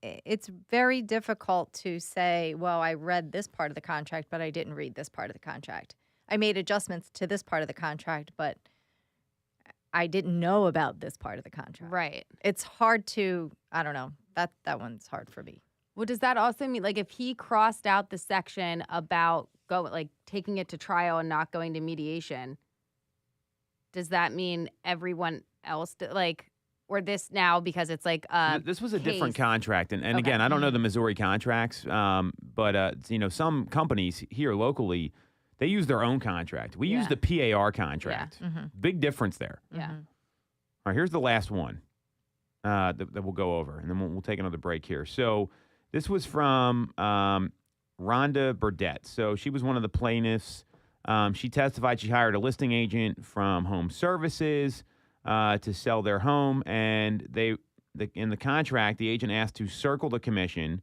it's very difficult to say, well, I read this part of the contract, but I didn't read this part of the contract. I made adjustments to this part of the contract, but I didn't know about this part of the contract. Right. It's hard to, I don't know, that one's hard for me. Well, does that also mean, like, if he crossed out the section about taking it to trial and not going to mediation, does that mean everyone else, or this now because it's like this was a different case. Contract, and Okay. again, I don't know the Missouri contracts, but some companies here locally, they use their own contract. We use the PAR contract. Yeah. Mm-hmm. Big difference there. Yeah. All right, here's the last one that we'll go over, and then we'll take another break here. So this was from Rhonda Burdett. So she was one of the plaintiffs. She testified she hired a listing agent from Home Services to sell their home, and in the contract, the agent asked to circle the commission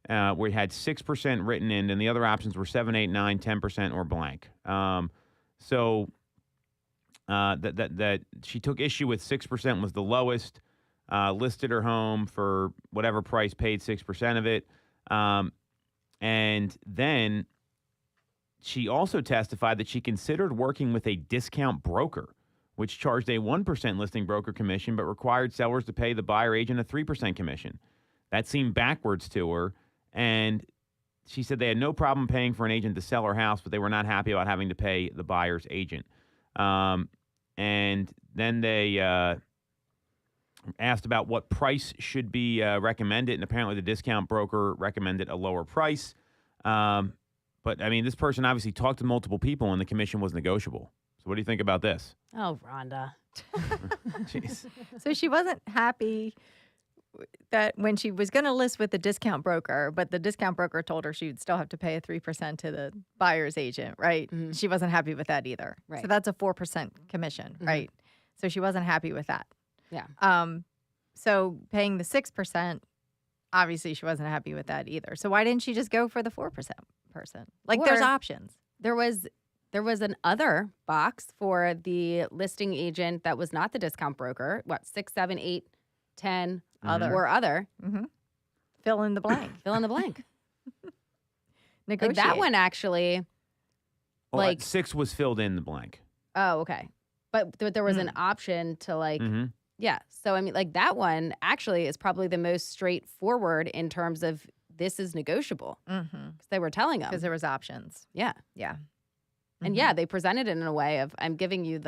where it had 6% written in, and the other options were 7, 8, 9, 10%, or blank. So that she took issue with 6% was the lowest, listed her home for whatever price, paid 6% of it. And then she also testified that she considered working with a discount broker, which charged a 1% listing broker commission but required sellers to pay the buyer agent a 3% commission. That seemed backwards to her, and she said they had no problem paying for an agent to sell her house, but they were not happy about having to pay the buyer's agent. And then they asked about what price should be recommended, and apparently the discount broker recommended a lower price. But, I mean, this person obviously talked to multiple people, and the commission was negotiable. So what do you think about this? Oh, Rhonda. Jeez. So she wasn't happy that when she was going to list with the discount broker, but the discount broker told her she would still have to pay a 3% to the buyer's agent, right? Mhm. She wasn't happy with that either. Right. So that's a 4% commission, Mhm. right? So she wasn't happy with that. Yeah. So paying the 6%, obviously she wasn't happy with that either. So why didn't she just go for the 4% person? Like, there's Or- options. There was an other box for the listing agent that was not the discount broker. What, 6, 7, 8, 10, Other. or other? Mm-hmm. Fill in the blank. Fill in the blank. Like Negotiate. that one actually. Well, Like- 6 was filled in the blank. Oh, okay. But there was an option to Mhm. yeah. So I mean, like that one actually is probably the most straightforward in terms of this is negotiable Mm-hmm. because they were telling them. Because there was options. Yeah. Yeah. And yeah, they presented it in a way of I'm giving you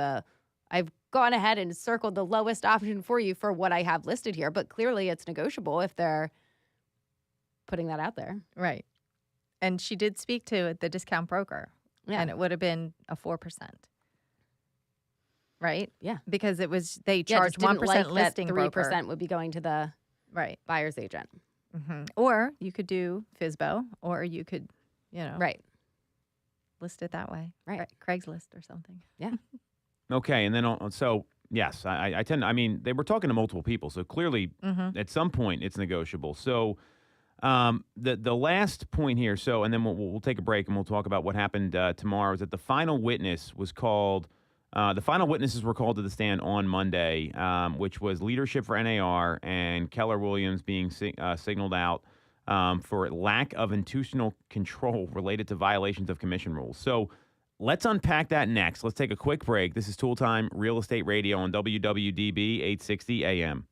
I've gone ahead and circled the lowest option for you for what I have listed here, but clearly it's negotiable if they're putting that out there. Right. And she did speak to the discount broker. Yeah. And it would have been a 4%. Right? Yeah. Because they Yeah, charged just didn't 1% like listing that broker. 3% would be going to the Right. buyer's agent. Mm-hmm. Or you could do FSBO, or you could, Right. list it that way. Right. Craigslist or something. Okay, and then so yes, I mean they were talking to multiple people, so clearly Mm-hmm. at some point it's negotiable. So The last point here, so, and then we'll take a break and we'll talk about what happened tomorrow, is that the final witness was called, the final witnesses were called to the stand on Monday, which was leadership for NAR and Keller Williams being signaled out for lack of institutional control related to violations of commission rules. So let's unpack that next. Let's take a quick break. This is Toole Time Real Estate Radio on WWDB 860 AM.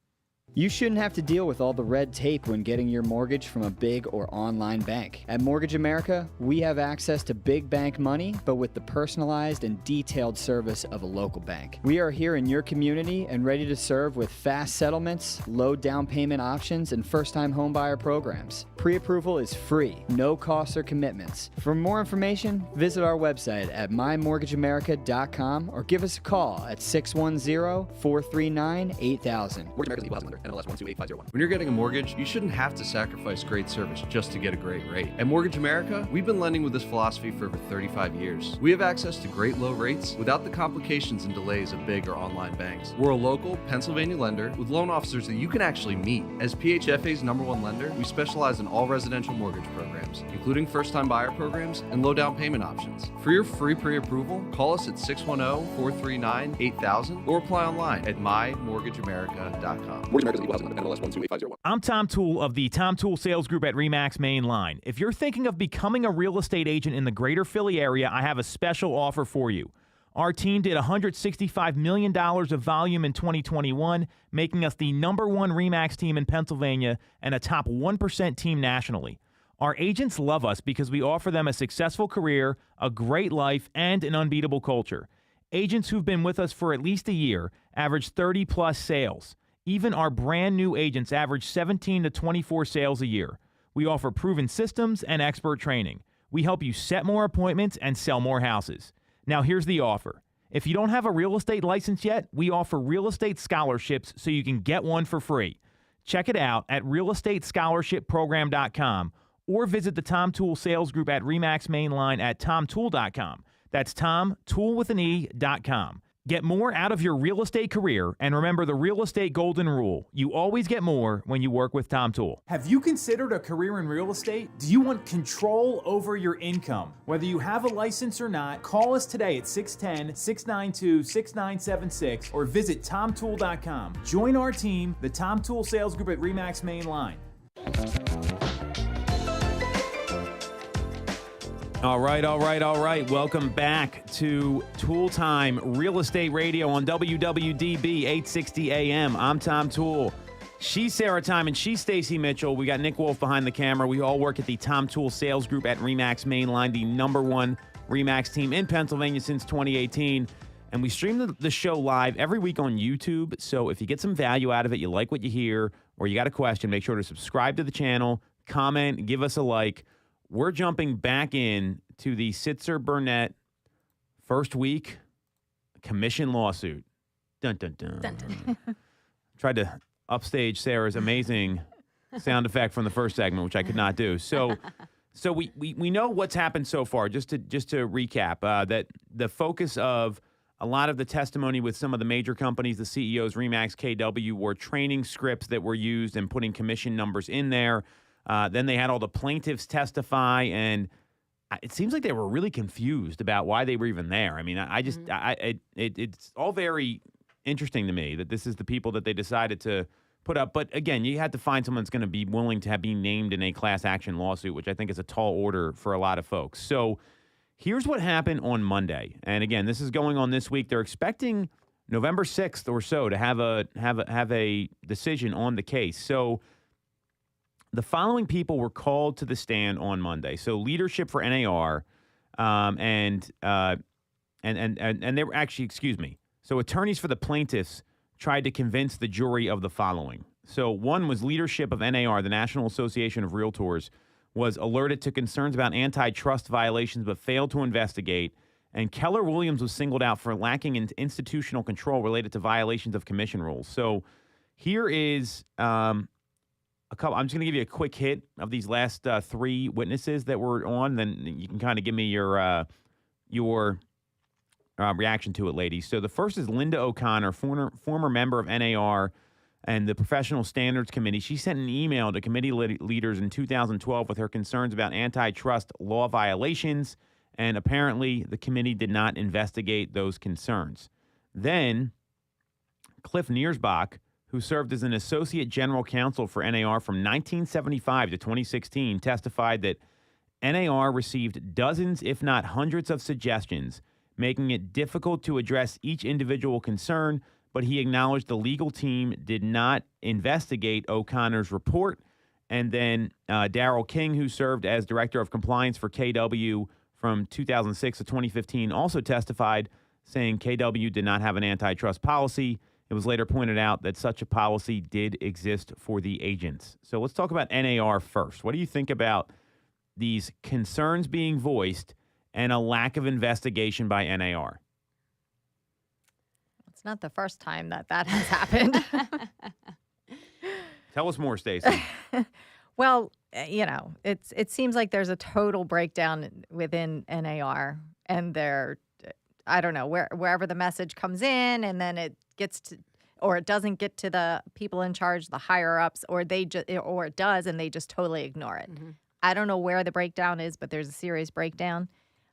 You shouldn't have to deal with all the red tape when getting your mortgage from a big or online bank. At Mortgage America, we have access to big bank money, but with the personalized and detailed service of a local bank. We are here in your community and ready to serve with fast settlements, low down payment options, and first-time homebuyer programs. Pre-approval is free, no costs or commitments. For more information, visit our website at mymortgageamerica.com or give us a call at 610-439-8000. Mortgage America's equal housing lender. NMLS 128501. When you're getting a mortgage, you shouldn't have to sacrifice great service just to get a great rate. At Mortgage America, we've been lending with this philosophy for over 35 years. We have access to great low rates without the complications and delays of big or online banks. We're a local Pennsylvania lender with loan officers that you can actually meet. As PHFA's #1 lender, we specialize in all residential mortgage programs, including first-time buyer programs and low down payment options. For your free pre-approval, call us at 610-439-8000 or apply online at mymortgageamerica.com. Mortgage America's equal housing lender. NMLS 128501. I'm Tom Toole of the Tom Toole Sales Group at RE/MAX Main Line. If you're thinking of becoming a real estate agent in the greater Philly area, I have a special offer for you. Our team did $165 million of volume in 2021, making us the #1 RE/MAX team in Pennsylvania and a top 1% team nationally. Our agents love us because we offer them a successful career, a great life, and an unbeatable culture. Agents who've been with us for at least a year average 30-plus sales. Even our brand new agents average 17 to 24 sales a year. We offer proven systems and expert training. We help you set more appointments and sell more houses. Now here's the offer. If you don't have a real estate license yet, we offer real estate scholarships so you can get one for free. Check it out at realestateScholarshipProgram.com or visit the Tom Toole Sales Group at RE/MAX Main Line at tomtoole.com. That's tomtoole.com. Get more out of your real estate career, and remember the real estate golden rule. You always get more when you work with Tom Toole. Have you considered a career in real estate? Do you want control over your income? Whether you have a license or not, call us today at 610-692-6976 or visit tomtoole.com. Join our team, the Tom Toole Sales Group at RE/MAX Main Line. All right. Welcome back to Toole Time Real Estate Radio on WWDB 860 AM. I'm Tom Toole. She's Sarah Time and she's Stacy Mitchell. We got Nick Wolf behind the camera. We all work at the Tom Toole Sales Group at RE/MAX Main Line, the #1 RE/MAX team in Pennsylvania since 2018. And we stream the show live every week on YouTube. So if you get some value out of it, you like what you hear, or you got a question, make sure to subscribe to the channel, comment, give us a like. We're jumping back in to the Sitzer-Burnett first week commission lawsuit. Dun, dun, dun. Dun, dun. Tried to upstage Sarah's amazing sound effect from the first segment, which I could not do. So we know what's happened so far. Just to recap, that the focus of a lot of the testimony with some of the major companies, the CEOs, RE/MAX, KW, were training scripts that were used and putting commission numbers in there. Then they had all the plaintiffs testify, and it seems like they were really confused about why they were even there. I mean, it's all very interesting to me that this is the people that they decided to put up. But again, you had to find someone that's going to be willing to be named in a class action lawsuit, which I think is a tall order for a lot of folks. So here's what happened on Monday. And again, this is going on this week. They're expecting November 6th or so to have a decision on the case. So the following people were called to the stand on Monday. So leadership for NAR, and they were actually, excuse me. So attorneys for the plaintiffs tried to convince the jury of the following. So one was leadership of NAR, the National Association of Realtors, was alerted to concerns about antitrust violations but failed to investigate. And Keller Williams was singled out for lacking in institutional control related to violations of commission rules. So here is a couple. I'm just going to give you a quick hit of these last three witnesses that were on. Then you can kind of give me your reaction to it, ladies. So the first is Linda O'Connor, former member of NAR, and the Professional Standards Committee. She sent an email to committee leaders in 2012 with her concerns about antitrust law violations, and apparently the committee did not investigate those concerns. Then Cliff Niersbach, who served as an associate general counsel for NAR from 1975 to 2016, testified that NAR received dozens, if not hundreds, of suggestions, making it difficult to address each individual concern, but he acknowledged the legal team did not investigate O'Connor's report. And then Darrell King, who served as director of compliance for KW from 2006 to 2015, also testified, saying KW did not have an antitrust policy. It was later pointed out that such a policy did exist for the agents. So let's talk about NAR first. What do you think about these concerns being voiced and a lack of investigation by NAR? It's not the first time that has happened. Tell us more, Stacey. Well, it seems like there's a total breakdown within NAR, and I don't know, wherever the message comes in, and then it gets to, or it doesn't get to the people in charge, the higher ups, or it does, and they just totally ignore it. Mm-hmm. I don't know where the breakdown is, but there's a serious breakdown.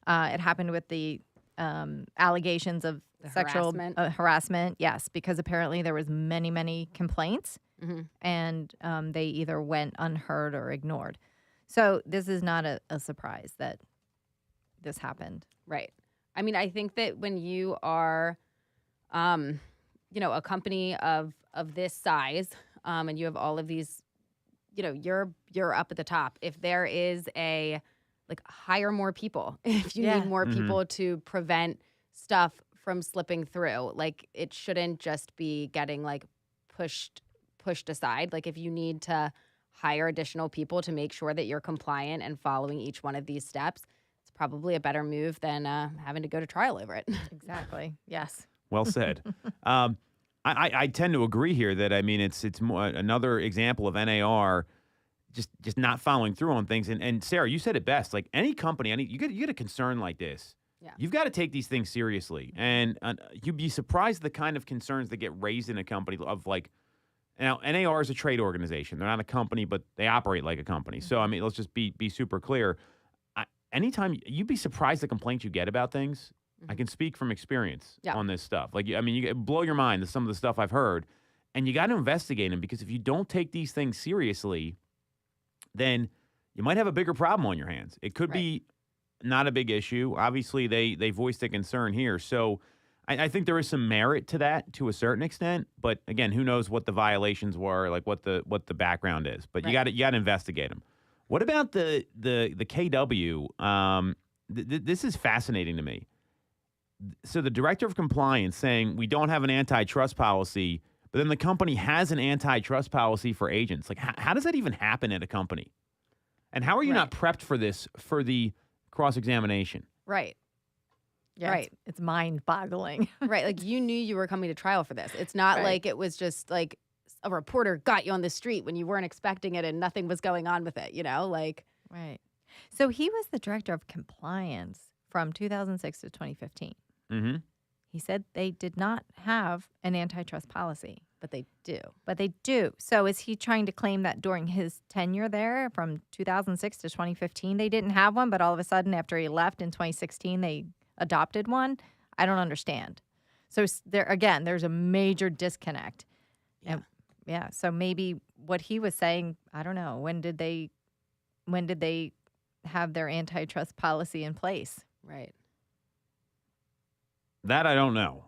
It happened with the allegations of sexual harassment. Yes, because apparently there was many, many complaints, mm-hmm. and they either went unheard or ignored. So this is not a surprise that this happened. Right. I mean, I think that when you are, a company of this size, and you have all of these, you're up at the top. If there is hire more people, if you need more mm-hmm. people to prevent stuff from slipping through, it shouldn't just be getting pushed aside. If you need to hire additional people to make sure that you're compliant and following each one of these steps, it's probably a better move than having to go to trial over it. Exactly. Yes. Well said. I tend to agree here that, I mean, it's more another example of NAR just not following through on things. And Sarah, you said it best. Any company, you get a concern like this, you've got to take these things seriously. And you'd be surprised the kind of concerns that get raised in a company of now, NAR is a trade organization. They're not a company, but they operate like a company. Mm-hmm. So, I mean, let's just be super clear. Anytime, you'd be surprised the complaints you get about things. Mm-hmm. I can speak from experience on this stuff. You blow your mind to some of the stuff I've heard. And you got to investigate them, because if you don't take these things seriously, then you might have a bigger problem on your hands. It could be not a big issue. Obviously, they voiced a concern here. So I think there is some merit to that to a certain extent. But again, who knows what the violations were, what the background is. But you got to investigate them. What about the KW? This is fascinating to me. So the director of compliance saying we don't have an antitrust policy, but then the company has an antitrust policy for agents. How does that even happen at a company? And how are you not prepped for this, for the cross-examination? Right. Yeah, right. It's mind-boggling. Right. You knew you were coming to trial for this. It's not like it was just a reporter got you on the street when you weren't expecting it and nothing was going on with it, Right. So he was the director of compliance from 2006 to 2015. Mm-hmm. He said they did not have an antitrust policy. But they do. So is he trying to claim that during his tenure there from 2006 to 2015, they didn't have one, but all of a sudden after he left in 2016, they adopted one? I don't understand. So there's a major disconnect. Yeah. So maybe what he was saying, I don't know, when did they have their antitrust policy in place? Right. That I don't know.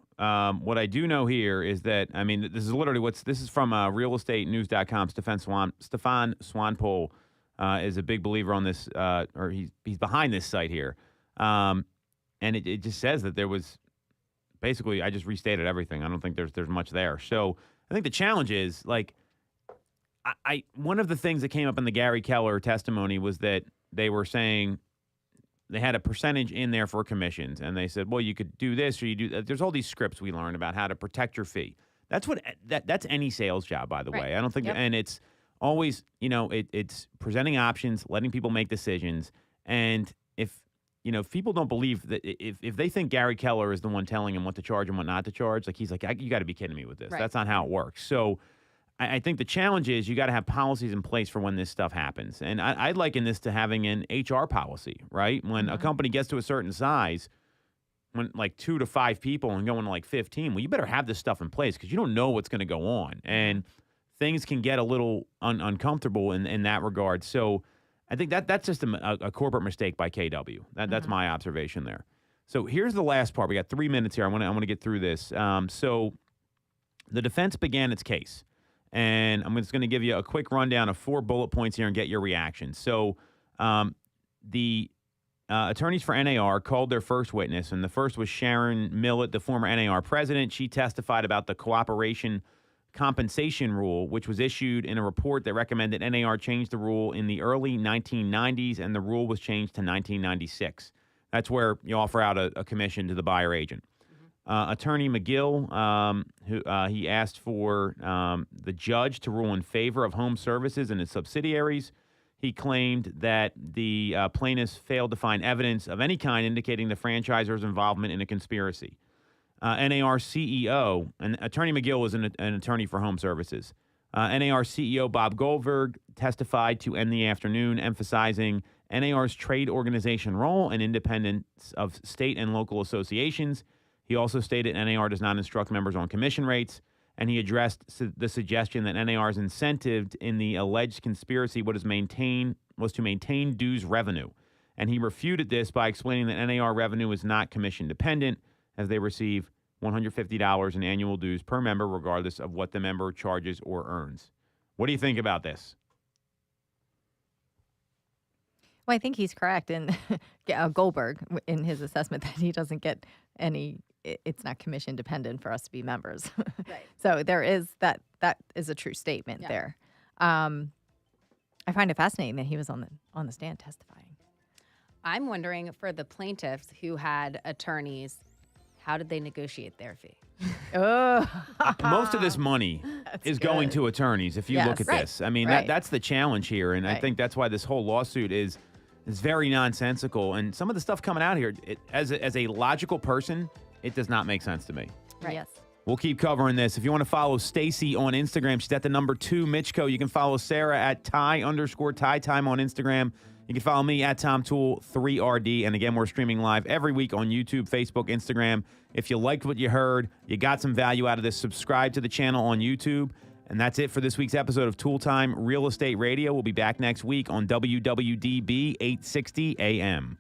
What I do know here is that, I mean, this is literally this is from realestatenews.com. Stefan Swanpol is a big believer on this, or he's behind this site here. And it just says that there was, basically, I just restated everything. I don't think there's much there. So I think the challenge is, one of the things that came up in the Gary Keller testimony was that they were saying they had a percentage in there for commissions, and they said, well, you could do this or you do that. There's all these scripts we learn about how to protect your fee. That's that's any sales job, by the way. I don't think, and it's always, it's presenting options, letting people make decisions. And if people don't believe that, if they think Gary Keller is the one telling them what to charge and what not to charge, he's like, you got to be kidding me with this. Right. That's not how it works. So I think the challenge is you got to have policies in place for when this stuff happens. And I'd liken this to having an HR policy, right? When a company gets to a certain size, when like 2 to 5 people and going to like 15, well, you better have this stuff in place because you don't know what's going to go on. And things can get a little uncomfortable in that regard. So I think that's just a corporate mistake by KW. That's my observation there. So here's the last part. We got 3 minutes here. I want to get through this. So the defense began its case. And I'm just going to give you a quick rundown of 4 bullet points here and get your reaction. So the attorneys for NAR called their first witness, and the first was Sharon Millett, the former NAR president. She testified about the cooperation compensation rule, which was issued in a report that recommended NAR change the rule in the early 1990s, and the rule was changed to 1996. That's where you offer out a commission to the buyer agent. Attorney McGill, he asked for the judge to rule in favor of home services and its subsidiaries. He claimed that the plaintiffs failed to find evidence of any kind indicating the franchisor's involvement in a conspiracy. NAR CEO, and Attorney McGill was an attorney for home services. NAR CEO Bob Goldberg testified to end the afternoon, emphasizing NAR's trade organization role and independence of state and local associations. He also stated NAR does not instruct members on commission rates, and he addressed the suggestion that NAR's incentive in the alleged conspiracy was to maintain dues revenue. And he refuted this by explaining that NAR revenue is not commission dependent, as they receive $150 in annual dues per member, regardless of what the member charges or earns. What do you think about this? Well, I think he's correct in Goldberg in his assessment that he doesn't get any. It's not commission dependent for us to be members. Right. So there is that is a true statement there. I find it fascinating that he was on the stand testifying. I'm wondering for the plaintiffs who had attorneys, how did they negotiate their fee? Most of this money is going to attorneys if you look at this. I mean, that's the challenge here. And I think that's why this whole lawsuit is very nonsensical. And some of the stuff coming out here, as a logical person, it does not make sense to me. Right. Yes. We'll keep covering this. If you want to follow Stacy on Instagram, she's at the number 2 Mitchko. You can follow Sarah at Ty_Ty Time on Instagram. You can follow me at TomToole3RD. And again, we're streaming live every week on YouTube, Facebook, Instagram. If you liked what you heard, you got some value out of this, subscribe to the channel on YouTube. And that's it for this week's episode of Toole Time Real Estate Radio. We'll be back next week on WWDB 860 AM.